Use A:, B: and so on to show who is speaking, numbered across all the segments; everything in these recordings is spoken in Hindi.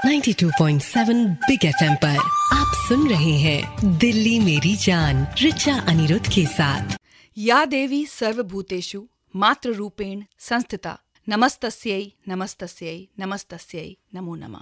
A: 92.7 बिग एफएम पर आप सुन रहे हैं दिल्ली मेरी जान रिचा अनिरुद्ध के साथ।
B: या देवी सर्वभूतेषु मातृ रूपेण संस्थिता नमस्तस्यै नमस्तस्यै नमस्तस्यै नमो नमः।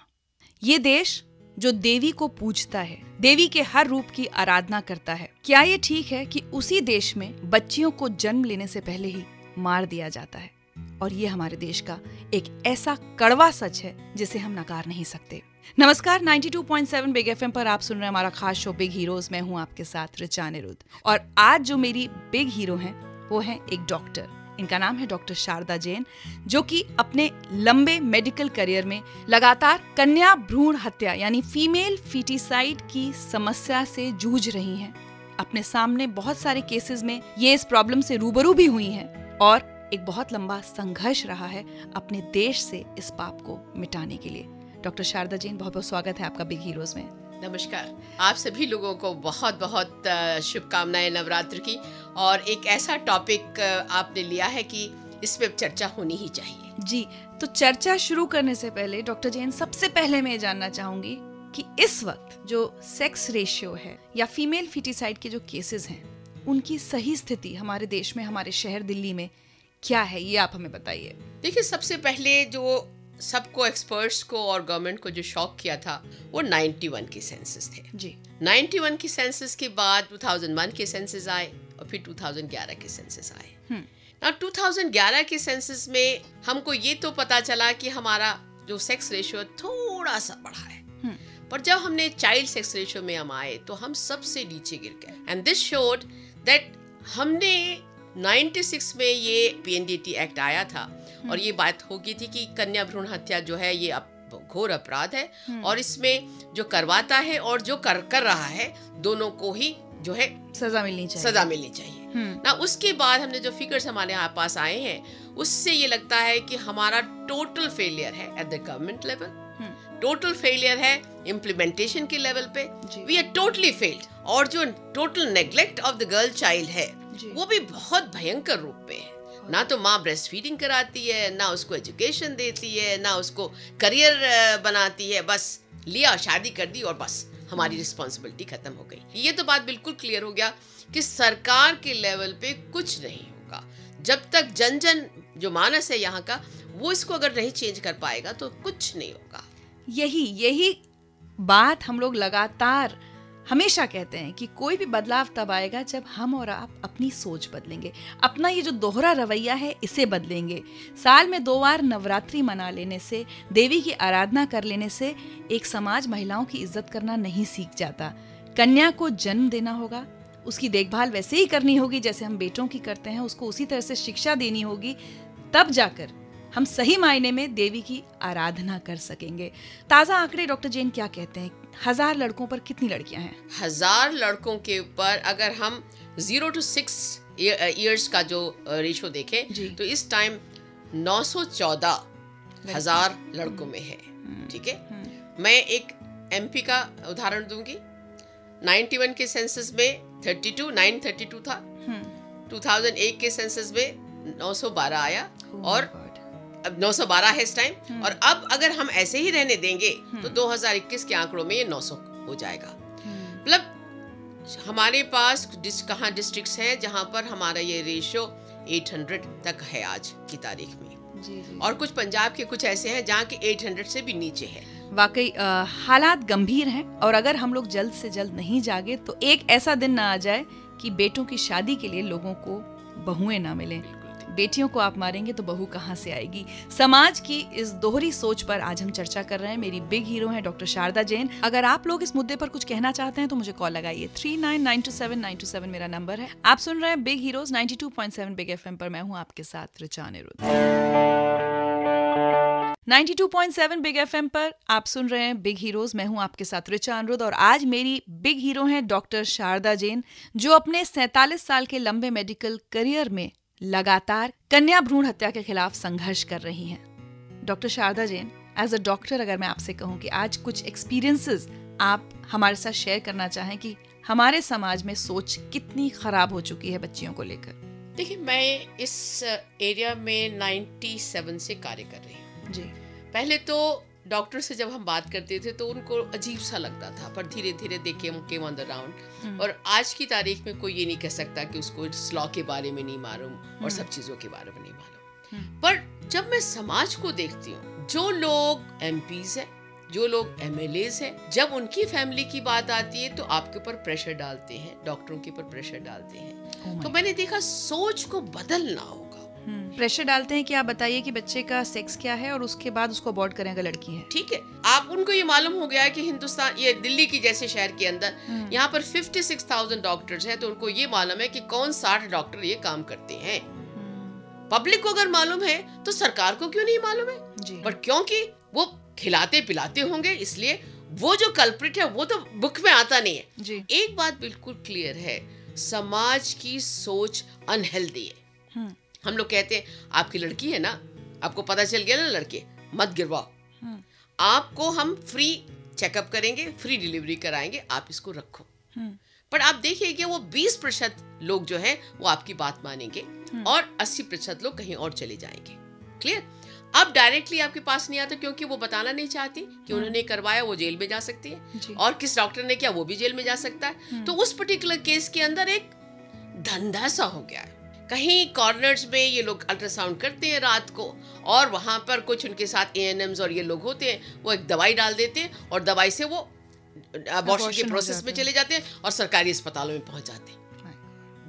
B: ये देश जो देवी को पूजता है, देवी के हर रूप की आराधना करता है, क्या ये ठीक है कि उसी देश में बच्चियों को जन्म लेने से पहले ही मार दिया जाता है? और ये हमारे देश का एक ऐसा कड़वा सच है जिसे हम नकार नहीं सकते। नमस्कार, 92.7 बिग एफएम पर आप सुन रहे हैं हमारा खास शो बिग हीरोज। मैं हूं आपके साथ रिचा अनिरुद्ध और आज जो मेरी बिग हीरो हैं वो है एक डॉक्टर। इनका नाम है डॉक्टर शारदा जैन, जो कि अपने लंबे मेडिकल करियर में लगातार कन्या भ्रूण हत्या यानी फीमेल फीटिसाइड की समस्या से जूझ रही हैं। अपने सामने बहुत सारे केसेस में ये इस प्रॉब्लम से रूबरू भी हुई हैं और एक बहुत लंबा संघर्ष रहा है अपने देश से इस पाप को मिटाने के लिए। डॉक्टर शारदा जैन, बहुत बहुत स्वागत है आपका बिग हीरोज में।
C: नमस्कार, आप सभी लोगों को बहुत बहुत शुभकामनाएं नवरात्र की। और एक ऐसा टॉपिक आपने लिया है कि इस पे चर्चा होनी ही चाहिए।
B: जी, तो चर्चा शुरू करने से पहले डॉक्टर जैन, सबसे पहले मैं जानना चाहूंगी कि इस वक्त जो सेक्स रेशियो है या फीमेल फीटिसाइड के जो केसेस हैं, उनकी सही स्थिति हमारे देश में, हमारे शहर दिल्ली में क्या है, ये आप हमें बताइए।
C: देखिए, सबसे पहले जो सबको, एक्सपर्ट्स को और गवर्नमेंट को जो शॉक किया था वो 91 के सेंसस थे।
B: जी,
C: 91 के सेंसस के बाद 2001 के सेंसस आए और फिर 2011 के सेंसस आए। ना 2011 के सेंसस में हमको ये तो पता चला कि हमारा जो सेक्स रेशियो थोड़ा सा बढ़ा है, पर जब हमने चाइल्ड सेक्स रेशियो में हम आए तो हम सबसे नीचे गिर गए। एंड दिस शोड दैट हमने 96 में ये पीएनडीटी एक्ट आया था और ये बात हो गई थी कि कन्या भ्रूण हत्या जो है ये घोर अपराध है और इसमें जो करवाता है और जो कर रहा है, दोनों को ही जो है
B: सजा मिलनी चाहिए।
C: ना उसके बाद हमने जो फिगर्स हमारे यहाँ पास आए हैं, उससे ये लगता है कि हमारा टोटल फेलियर है at the government level, total failure है इम्प्लीमेंटेशन के लेवल पे। We are totally failed. और जो total neglect of the girl child है वो भी बहुत भयंकर रूप में है। ना तो माँ ब्रेस्ट फीडिंग कराती है, ना उसको एजुकेशन देती है, ना उसको करियर बनाती है। बस लिया, शादी कर दी और बस हमारी रिस्पॉन्सिबिलिटी खत्म हो गई। ये तो बात बिल्कुल क्लियर हो गया कि सरकार के लेवल पे कुछ नहीं होगा जब तक जन जन जो मानस है यहाँ का, वो इसको अगर नहीं चेंज कर पाएगा तो कुछ नहीं होगा।
B: यही बात हम लोग लगातार हमेशा कहते हैं कि कोई भी बदलाव तब आएगा जब हम और आप अपनी सोच बदलेंगे, अपना ये जो दोहरा रवैया है इसे बदलेंगे। साल में 2 बार नवरात्रि मना लेने से, देवी की आराधना कर लेने से एक समाज महिलाओं की इज्जत करना नहीं सीख जाता। कन्या को जन्म देना होगा, उसकी देखभाल वैसे ही करनी होगी जैसे हम बेटों की करते हैं, उसको उसी तरह से शिक्षा देनी होगी, तब जाकर हम सही मायने में देवी की आराधना कर सकेंगे। ताजा आंकड़े डॉक्टर जैन क्या कहते हैं? 1000 लड़कों पर कितनी लड़कियां हैं?
C: 1000 लड़कों के ऊपर अगर हम 0 to 6 इयर्स का जो रेशो देखें तो इस टाइम 914,000 लड़कों में है। ठीक है, मैं एक एमपी का उदाहरण दूंगी। 91 के सेंसस में 932 था। 2001 के सेंसस में 912 आया और अब 912 है इस टाइम। और अब अगर हम ऐसे ही रहने देंगे तो 2021 के आंकड़ों में ये 900 हो जाएगा। मतलब हमारे पास कहाँ डिस्ट्रिक्ट्स हैं जहाँ पर हमारा ये रेशियो 800 तक है आज की तारीख में। जी। और कुछ पंजाब के कुछ ऐसे हैं जहाँ के 800 से भी नीचे है।
B: वाकई हालात गंभीर हैं और अगर हम लोग जल्द से जल्द नहीं जागे तो एक ऐसा दिन ना आ जाए कि बेटों की शादी के लिए लोगों को बहुएं ना मिलें। बेटियों को आप मारेंगे तो बहू कहाँ से आएगी? समाज की इस दोहरी सोच पर आज हम चर्चा कर रहे हैं। मेरी बिग हीरो हैं डॉक्टर शारदा जैन। अगर आप लोग इस मुद्दे पर कुछ कहना चाहते हैं तो मुझे कॉल लगाइए। 39927927 मेरा नंबर है। आप सुन रहे हैं बिग हीरोज 92.7 बिग एफएम पर। मैं हूँ आपके साथ रिचा अनिरुद्ध। 92.7 बिग एफएम पर आप सुन रहे हैं बिग हीरोज। मैं हूं आपके साथ रिचा अनिरुद्ध और आज मेरी बिग हीरो हैं डॉक्टर शारदा जैन, जो अपने 47 साल के लंबे मेडिकल करियर में लगातार कन्या भ्रूण हत्या के खिलाफ संघर्ष कर रही हैं। Doctor Sharda Jain, as a doctor अगर मैं आपसे कहूं कि आज कुछ एक्सपीरियंसेस आप हमारे साथ शेयर करना चाहें कि हमारे समाज में सोच कितनी खराब हो चुकी है बच्चियों को लेकर।
C: देखिए, मैं इस एरिया में 97 से कार्य कर रही हूँ।
B: जी।
C: पहले तो डॉक्टर से जब हम बात करते थे तो उनको अजीब सा लगता था, पर धीरे धीरे देखे केम ऑन द राउंड। और आज की तारीख में कोई ये नहीं कह सकता कि उसको इस लॉ के बारे में नहीं मालूम और सब चीज़ों के बारे में नहीं मालूम। पर जब मैं समाज को देखती हूँ, जो लोग एमपीज हैं, जो लोग एमएलएज हैं, जब उनकी फैमिली की बात आती है तो आपके ऊपर प्रेशर डालते हैं, डॉक्टरों के ऊपर प्रेशर डालते हैं। तो मैंने देखा सोच को बदलना होगा।
B: प्रेशर डालते हैं कि आप बताइए कि बच्चे का सेक्स क्या है और उसके बाद उसको अबॉर्ट करें अगर लड़की है।
C: ठीक है, आप उनको ये मालूम हो गया है कि हिंदुस्तान, ये दिल्ली की जैसे शहर के अंदर यहाँ पर 56,000 डॉक्टर्स हैं, तो उनको ये मालूम है कि कौन 60 डॉक्टर ये काम करते हैं। पब्लिक को अगर मालूम है तो सरकार को क्यों नहीं मालूम है जी। पर क्योंकि वो खिलाते पिलाते होंगे, इसलिए वो जो कल्प्रिट है वो तो बुक में आता नहीं है जी। एक बात बिल्कुल क्लियर है, समाज की सोच अनहेल्दी है। हम लोग कहते हैं आपकी लड़की है ना, आपको पता चल गया ना लड़के, मत गिरवाओ, आपको हम फ्री चेकअप करेंगे, फ्री डिलीवरी कराएंगे, आप इसको रखो। पर आप देखिए कि वो 20% लोग जो हैं वो आपकी बात मानेंगे और 80% लोग कहीं और चले जाएंगे। क्लियर? अब डायरेक्टली आपके पास नहीं आता क्योंकि वो बताना नहीं चाहती कि उन्होंने करवाया, वो जेल में जा सकती है, और किस डॉक्टर ने किया वो भी जेल में जा सकता है। तो उस पर्टिकुलर केस के अंदर एक धंधा सा हो गया है। कहीं कॉर्नर्स में ये लोग अल्ट्रासाउंड करते हैं रात को, और वहां पर कुछ उनके साथ एएनएम्स और ये लोग होते हैं, वो एक दवाई डाल देते हैं और दवाई से वो अबॉर्शन के प्रोसेस में चले जाते हैं और सरकारी अस्पतालों में पहुंच जाते हैं।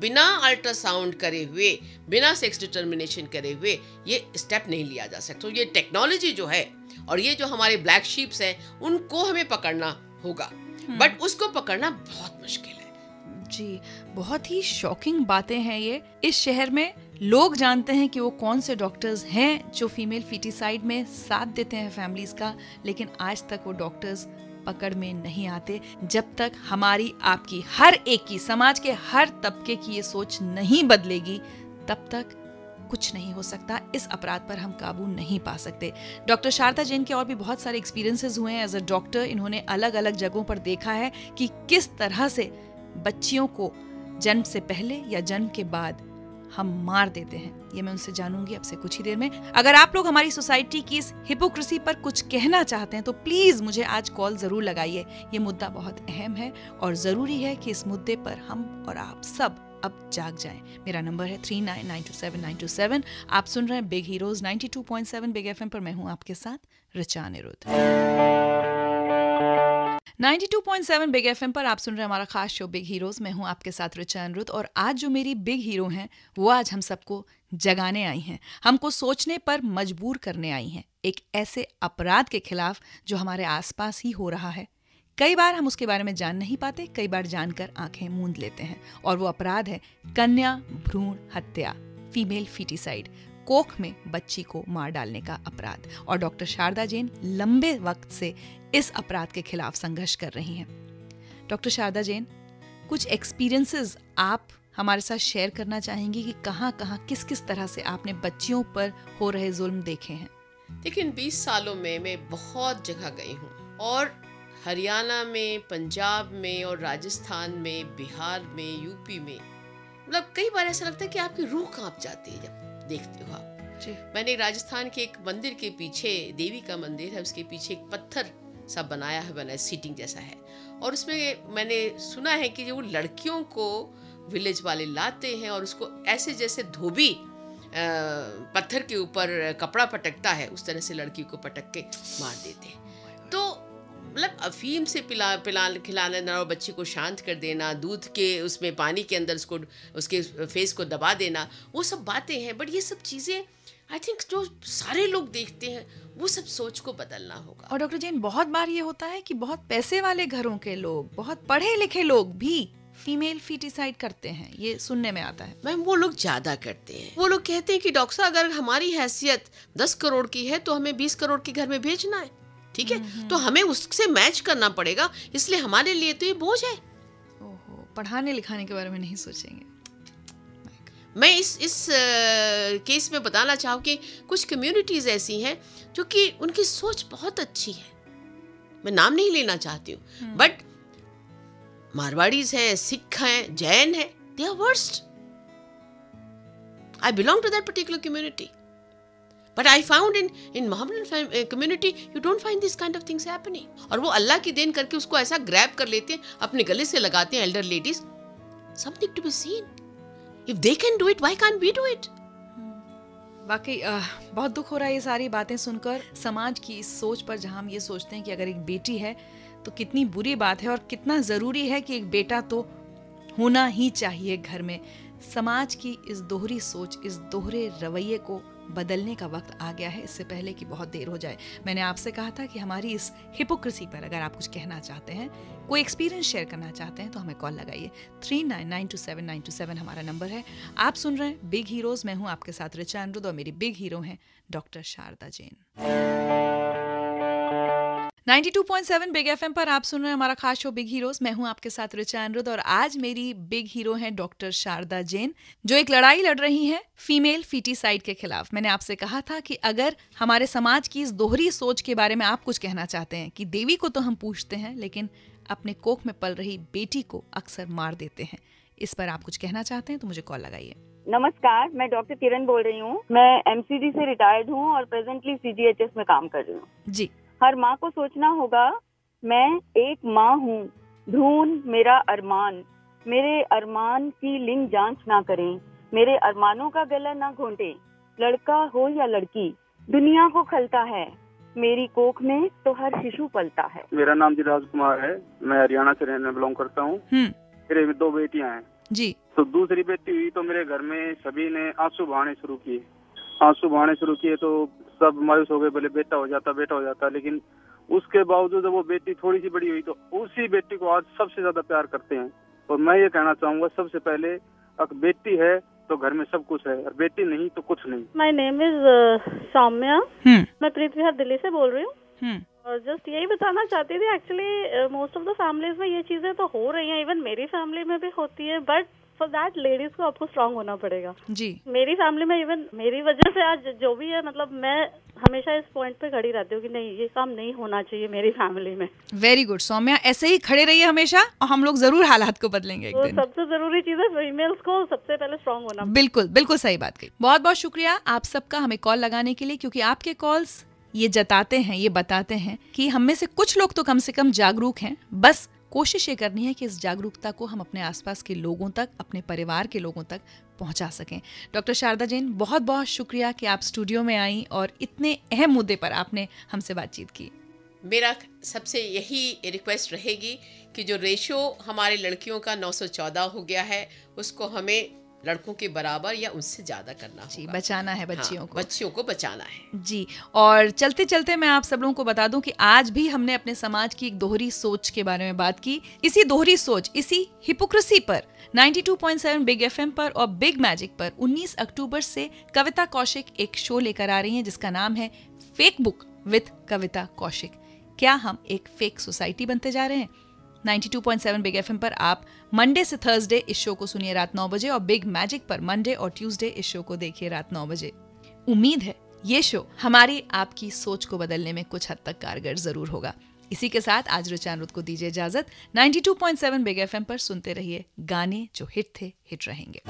C: बिना अल्ट्रासाउंड करे हुए, बिना सेक्स डिटर्मिनेशन करे हुए ये स्टेप नहीं लिया जा सकता। तो ये टेक्नोलॉजी जो है और ये जो हमारे ब्लैक शीप्स हैं, उनको हमें पकड़ना होगा, बट उसको पकड़ना बहुत मुश्किल है
B: जी। बहुत ही शॉकिंग बातें हैं ये। इस शहर में लोग जानते हैं कि वो कौन से डॉक्टर्स हैं जो फीमेल फीटिसाइड में साथ देते हैं फैमिलीज का, लेकिन आज तक वो डॉक्टर्स पकड़ में नहीं आते। जब तक हमारी, आपकी, हर एक की, समाज के हर तबके की ये सोच नहीं बदलेगी, तब तक कुछ नहीं हो सकता। इस अपराध पर हम काबू नहीं पा सकते। डॉक्टर शारदा जैन के और भी बहुत सारे एक्सपीरियंसेस हुए हैं एज अ डॉक्टर। इन्होंने अलग अलग जगहों पर देखा है कि किस तरह से बच्चियों को जन्म से पहले या जन्म के बाद हम मार देते हैं। ये मैं उनसे जानूंगी अब से कुछ ही देर में। अगर आप लोग हमारी सोसाइटी की इस हिपोक्रेसी पर कुछ कहना चाहते हैं तो प्लीज मुझे आज कॉल जरूर लगाइए। ये मुद्दा बहुत अहम है और जरूरी है कि इस मुद्दे पर हम और आप सब अब जाग जाएं। मेरा नंबर है 39927927। आप सुन रहे हैं बिग हीरोज 92.7 बिग एफएम पर। मैं हूं आपके साथ ऋचा अनिरुद्ध। 92.7 बिग एफएम पर आप सुन रहे हैं हमारा खास शो बिग हीरोज। मैं हूं आपके साथ ऋचा अनिरुद्ध और आज जो मेरी बिग हीरो हैं वो आज हम सबको जगाने आई हैं, हमको सोचने पर मजबूर करने आई हैं, एक ऐसे अपराध के खिलाफ जो हमारे आसपास ही हो रहा है। कई बार हम उसके बारे में जान नहीं पाते, कई बार जानकर आंखें मूंद लेते हैं, और वो अपराध है कन्या भ्रूण हत्या, फीमेल फीटिसाइड, कोख में बच्ची को मार डालने का अपराध। और डॉक्टर शारदा जैन लंबे वक्त से इस अपराध के खिलाफ संघर्ष कर रही हैं। डॉक्टर शारदा जैन, कुछ एक्सपीरियंसेस आप हमारे साथ शेयर करना चाहेंगी कि कहाँ कहाँ किस किस तरह से आपने बच्चियों पर हो रहे जुल्म देखे हैं?
C: लेकिन 20 सालों में मैं बहुत जगह गई हूँ, और हरियाणा में, पंजाब में और राजस्थान में, बिहार में, यूपी में, मतलब कई बार ऐसा लगता है कि आपकी रूह कांप जाती है जब देखते हो आप जी। मैंने राजस्थान के एक मंदिर के पीछे, देवी का मंदिर है, उसके पीछे एक पत्थर सा बनाया है, सीटिंग जैसा है, और उसमें मैंने सुना है कि जो वो लड़कियों को विलेज वाले लाते हैं और उसको ऐसे जैसे धोबी पत्थर के ऊपर कपड़ा पटकता है, उस तरह से लड़की को पटक के मार देते हैं। तो मतलब अफीम से खिलाना और बच्ची को शांत कर देना, दूध के उसमें पानी के अंदर उसको, उसके फेस को दबा देना, वो सब बातें हैं। बट ये सब चीज़ें आई थिंक जो सारे लोग देखते हैं, वो सब सोच को बदलना होगा।
B: और डॉक्टर जैन, बहुत बार ये होता है कि बहुत पैसे वाले घरों के लोग, बहुत पढ़े लिखे लोग भी फीमेल फीटिसाइड करते हैं, ये सुनने में आता है।
C: मैम, वो लोग ज्यादा करते हैं। वो लोग कहते हैं कि डॉक्टर साहब, अगर हमारी हैसियत 10 करोड़ की है तो हमें 20 करोड़ के घर में भेजना है, ठीक है, तो हमें उससे मैच करना पड़ेगा, इसलिए हमारे लिए तो ये बोझ है।
B: ओहो, पढ़ाने लिखाने के बारे में नहीं सोचेंगे।
C: मैं इस केस में बताना चाहूँ कि कुछ कम्युनिटीज ऐसी हैं जो कि उनकी सोच बहुत अच्छी है, मैं नाम नहीं लेना चाहती हूँ, बट मारवाड़ीज हैं, सिख हैं, जैन हैं, they are worst. I belong to that particular community. But I found in Mohammedan community you don't find this kind of things happening. और वो अल्लाह की देन करके उसको ऐसा ग्रैब कर लेते हैं, अपने गले से लगाते हैं elder ladies. Something to be seen. If they can do it, why can't we do it?
B: वाकई बहुत दुख हो रहा है ये सारी बातें सुनकर, समाज की इस सोच पर, जहां हम ये सोचते हैं कि अगर एक बेटी है तो कितनी बुरी बात है और कितना ज़रूरी है कि एक बेटा तो होना ही चाहिए घर में। समाज की इस दोहरी सोच, इस दोहरे रवैये को बदलने का वक्त आ गया है, इससे पहले कि बहुत देर हो जाए। मैंने आपसे कहा था कि हमारी इस हिपोक्रेसी पर अगर आप कुछ कहना चाहते हैं, कोई एक्सपीरियंस शेयर करना चाहते हैं, तो हमें कॉल लगाइए। 39927927 हमारा नंबर है। आप सुन रहे हैं बिग हीरोज, मैं हूं आपके साथ रिचा अनिरुद्ध और मेरी बिग हीरो हैं doctor Sharda Jain. 92.7 big FM पर आप सुन रहे हैं हमारा खास शो बिग हीरोज, मैं हूं आपके साथ रिचा अनिरुद्ध और आज मेरी बिग हीरो हैं डॉक्टर शारदा जैन, जो एक लड़ाई लड़ रही हैं फीमेल फीटिसाइड के खिलाफ। मैंने आपसे कहा था कि अगर हमारे समाज की इस दोहरी सोच के बारे में आप कुछ कहना चाहते हैं कि देवी को तो हम पूजते हैं लेकिन अपने कोख में पल रही बेटी को अक्सर मार देते हैं, इस पर आप कुछ कहना चाहते हैं तो मुझे कॉल लगाइए।
D: नमस्कार, मैं डॉक्टर किरण बोल रही हूँ। मैं एमसीडी से रिटायर्ड हूँ और प्रेजेंटली सीजीएचएस में काम कर रही हूँ।
B: जी,
D: हर माँ को सोचना होगा, मैं एक माँ हूँ, भ्रूण मेरा अरमान, मेरे अरमान की लिंग जांच ना करें, मेरे अरमानों का गला ना घोंटे, लड़का हो या लड़की दुनिया को खलता है, मेरी कोख में तो हर शिशु पलता है।
E: मेरा नाम जी राजकुमार है, मैं हरियाणा से रहने बिलोंग करता हूँ। मेरे 2 बेटियां हैं
B: जी।
E: तो दूसरी बेटी हुई तो मेरे घर में सभी ने आंसू बहाने शुरू किए तो सब मायूस हो गए, बोले बेटा हो जाता। लेकिन उसके बावजूद वो बेटी थोड़ी सी बड़ी हुई तो उसी बेटी को आज सबसे ज्यादा प्यार करते हैं। और मैं ये कहना चाहूंगा, सबसे पहले अगर बेटी है तो घर में सब कुछ है और बेटी नहीं तो कुछ नहीं।
F: माय नेम इज सौम्या, मैं प्रीत विहार दिल्ली से बोल रही हूँ और जस्ट यही बताना चाहती थी, actually most of the families में ये चीजें तो हो रही हैं, इवन मेरी फैमिली में भी होती है, बट फॉर दैट लेडीज को आपको स्ट्रांग होना पड़ेगा जी। मेरी फैमिली में इवन मेरी वजह से आज जो भी है, मतलब मैं हमेशा इस पॉइंट पे खड़ी रहती हूँ कि नहीं, ये काम नहीं होना चाहिए मेरी फैमिली में।
B: वेरी गुड सौम्या, ऐसे ही खड़े रहिए हमेशा और हम लोग जरूर हालात को बदलेंगे एक दिन।
F: सबसे जरूरी चीज है फीमेल्स को सबसे पहले स्ट्रांग होना।
B: बिल्कुल बिल्कुल सही बात कही। बहुत बहुत शुक्रिया आप सबका हमें कॉल लगाने के लिए, क्योंकि आपके कॉल्स ये जताते हैं, ये बताते हैं कि हम में से कुछ लोग तो कम से कम जागरूक हैं। बस कोशिश ये करनी है कि इस जागरूकता को हम अपने आसपास के लोगों तक, अपने परिवार के लोगों तक पहुंचा सकें। डॉक्टर शारदा जैन, बहुत बहुत शुक्रिया कि आप स्टूडियो में आई और इतने अहम मुद्दे पर आपने हमसे बातचीत की।
C: मेरा सबसे यही रिक्वेस्ट रहेगी कि जो रेशो हमारे लड़कियों का 914 हो गया है, उसको हमें लड़कों के बराबर या उससे ज्यादा करना
B: जी,
C: होगा।
B: बचाना है बच्चियों को,
C: बच्चियों को बचाना है
B: जी। और चलते चलते मैं आप सब लोगों को बता दूं कि आज भी हमने अपने समाज की एक दोहरी सोच के बारे में बात की। इसी दोहरी सोच, इसी हिपोक्रेसी पर 92.7 बिग एफएम पर और बिग मैजिक पर 19 अक्टूबर से कविता कौशिक एक शो लेकर आ रही हैं जिसका नाम है फेक बुक विद कविता कौशिक। क्या हम एक फेक सोसाइटी बनते जा रहे हैं? 92.7 बिग एफएम पर आप मंडे से थर्सडे इस शो को सुनिए रात 9 बजे और बिग मैजिक पर मंडे और ट्यूसडे इस शो को देखिए रात 9 बजे। उम्मीद है ये शो हमारी आपकी सोच को बदलने में कुछ हद तक कारगर जरूर होगा। इसी के साथ आज रिचा अनिरुद्ध को दीजिए इजाजत। 92.7 बिग एफएम पर सुनते रहिए गाने जो हिट थे, हिट रहेंगे।